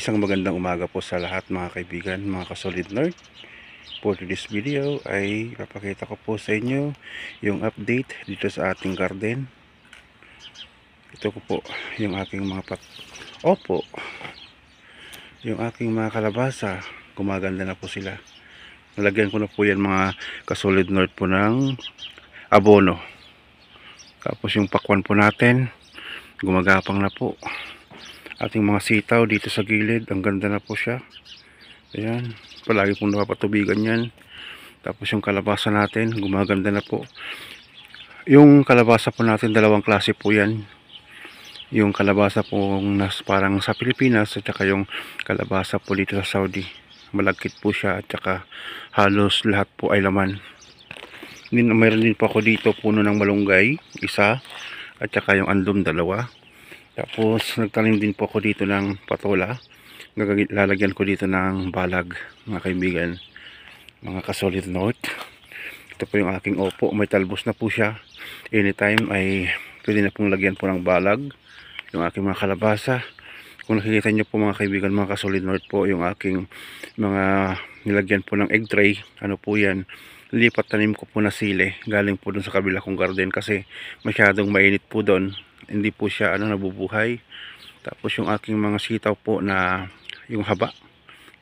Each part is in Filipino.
Isang magandang umaga po sa lahat mga kaibigan, mga kasolid nerd. For this video ay papakita ko po sa inyo yung update dito sa ating garden. Ito ko po yung aking mga Opo, yung aking mga kalabasa. Gumaganda na po sila. Nalagyan ko na po yan mga kasolid nerd po ng abono. Tapos yung pakwan po natin, gumagapang na po. Ating mga sitaw dito sa gilid, ang ganda na po siya. Ayan, palagi pong napapatubigan yan. Tapos yung kalabasa natin, gumaganda na po. Yung kalabasa po natin, dalawang klase po yan. Yung kalabasa po parang sa Pilipinas at saka yung kalabasa po dito sa Saudi. Malagkit po siya at saka halos lahat po ay laman. Mayroon din po ako dito puno ng malunggay, isa, at saka yung andom, dalawa. Tapos nagtanim din po ako dito ng patola. Lalagyan ko dito ng balag, mga kaibigan, mga kasolid note. Ito po yung aking opo, may talbos na po siya. Anytime ay pwede na pong lagyan po ng balag yung aking mga kalabasa. Kung nakikita nyo po mga kaibigan, mga kasolid note po, yung aking mga nilagyan po ng egg tray, ano po yan, lipat tanim ko po na sili galing po dun sa kabila kong garden kasi masyadong mainit po doon, hindi po siya nabubuhay. Tapos yung aking mga sitaw po na yung haba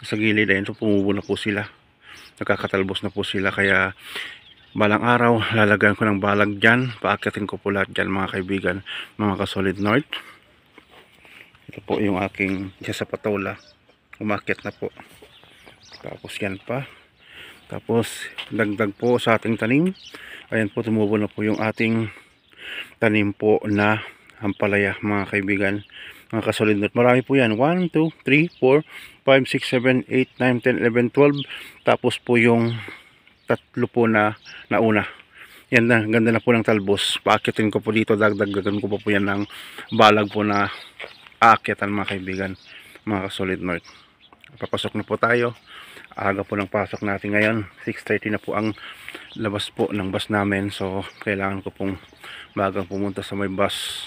sa gilid, ayun, so pumubo na po sila, nakakatalbos na po sila. Kaya balang araw lalagyan ko ng balag dyan, paakyatin ko po lahat dyan mga kaibigan, mga kasolid north. Ito po yung aking isa sa patola, umakyat na po. Tapos yan pa, tapos dagdag po sa ating tanim. Ayan po, tumubo na po yung ating tanim po na ampalaya mga kaibigan, mga kasolid note. Marami po yan, 1, 2, 3, 4, 5, 6, 7, 8, 9, 10, 11, 12. Tapos po yung tatlo po na nauna, yan na, ganda na po ng talbos. Paakitin ko po dito, dagdagan ko po yan ng balag po na aakyatan mga kaibigan, mga kasolid note. Papasok na po tayo. Aga po ng pasok natin ngayon, 6:30 na po ang labas po ng bus namin. So kailangan ko pong bagang pumunta sa may bus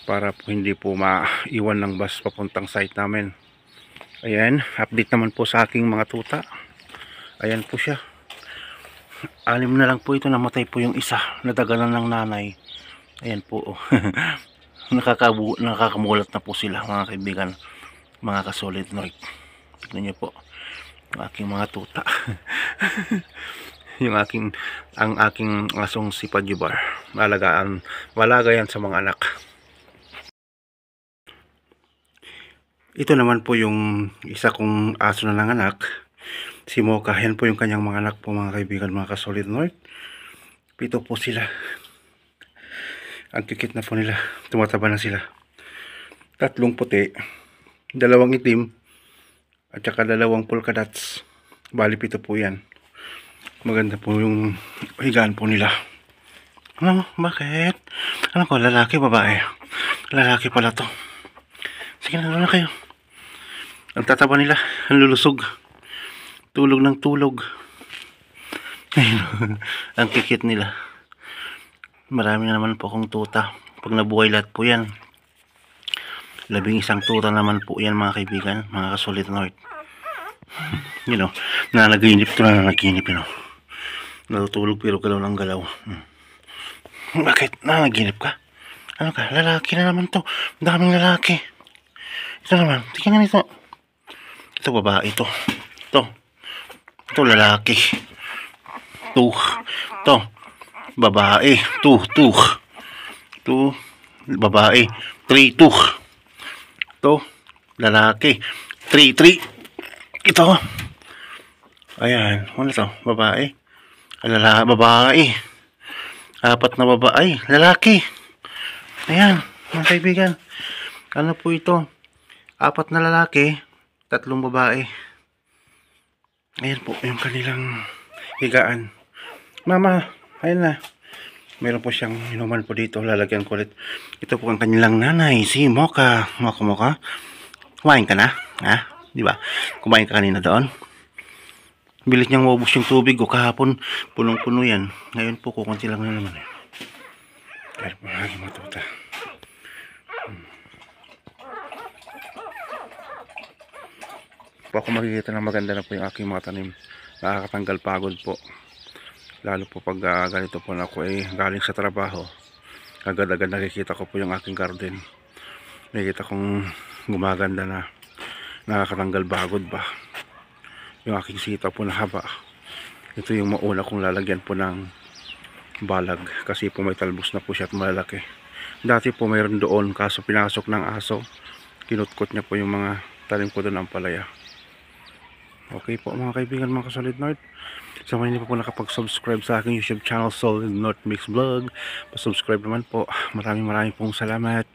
para po hindi po maiwan ng bus papuntang site namin. Ayan, update naman po sa aking mga tuta. Ayan po siya, 6 na lang po ito, namatay po yung isa, nadaganan ng nanay. Ayan po, oh. Nakakamulat na po sila mga kaibigan, mga kasolid note. Tignan nyo po ang aking mga tuta. Ang aking asong si Pajubar, malaga yan sa mga anak. Ito naman po yung isa kong aso na nanganak, si Mocha. Yan po yung kanyang mga anak po mga kaibigan, mga kasolid note. 7 po sila. Ang kikit na po nila, tumataba na sila. 3 puti, 2 itim, at saka 2 polka dots. Bali 7 po yan. Maganda po yung higaan po nila. Ano? Bakit? Ano ko? Lalaki, babae? Lalaki pala to. Sige na, na kayo. Ang tataba nila, ang lulusog. Tulog ng tulog. Ang kikit nila. Marami na naman po akong tuta. Pag nabuhay lahat po yan, 11 tuta naman po yan mga kaibigan, mga kasolid note. Nanaginip ito, nanaginip yun. Natutulog pero galaw ng galaw. Bakit? Nanaginip ka? Ano ka? Lalaki na naman to. Daming lalaki. Ito naman, tingnan ito. Ito babae ito. Ito lalaki. Ito babae. Ito babae. 3. Ito lalaki. 3. Ito. Ayan, ano to? Babae. Babae. 4 na babae. Lalaki. Ayan, mga kaibigan. Ano po ito? 4 na lalaki, 3 babae. Ayan po yung kanilang higaan. Mama, ayan na. Meron po siyang inuman po dito. Lalagyan ko ulit. Ito po ang kanilang nanay, si Mocha. Mocha. Kumain ka na? Ha? Di ba? Kumain ka kanina doon. Bilis niyang maubos yung tubig ko kahapon. Punong-puno yan. Ngayon po kukunti lang na naman. Kaya po lagi matuta. po ako makikita na maganda na po yung aking mga tanim. Nakakatanggal pagod po. Lalo po pag ganito po na ako galing sa trabaho. Agad-agad nakikita ko po yung aking garden. Nakikita kong gumaganda na. Nakakatanggal pagod ba. Yung aking sitaw po na haba. Ito yung mauna kong lalagyan po ng balag. Kasi po may talbos na po siya at malaki. Dati po mayroon doon kaso pinasok ng aso. Kinutkot niya po yung mga talim ko doon ang palaya. Okay po mga kaibigan, mga kasolid North. Sa mga hindi pa po nakapag-subscribe sa aking YouTube channel Solid North Mix Vlog, pa-subscribe naman po. Maraming pong salamat.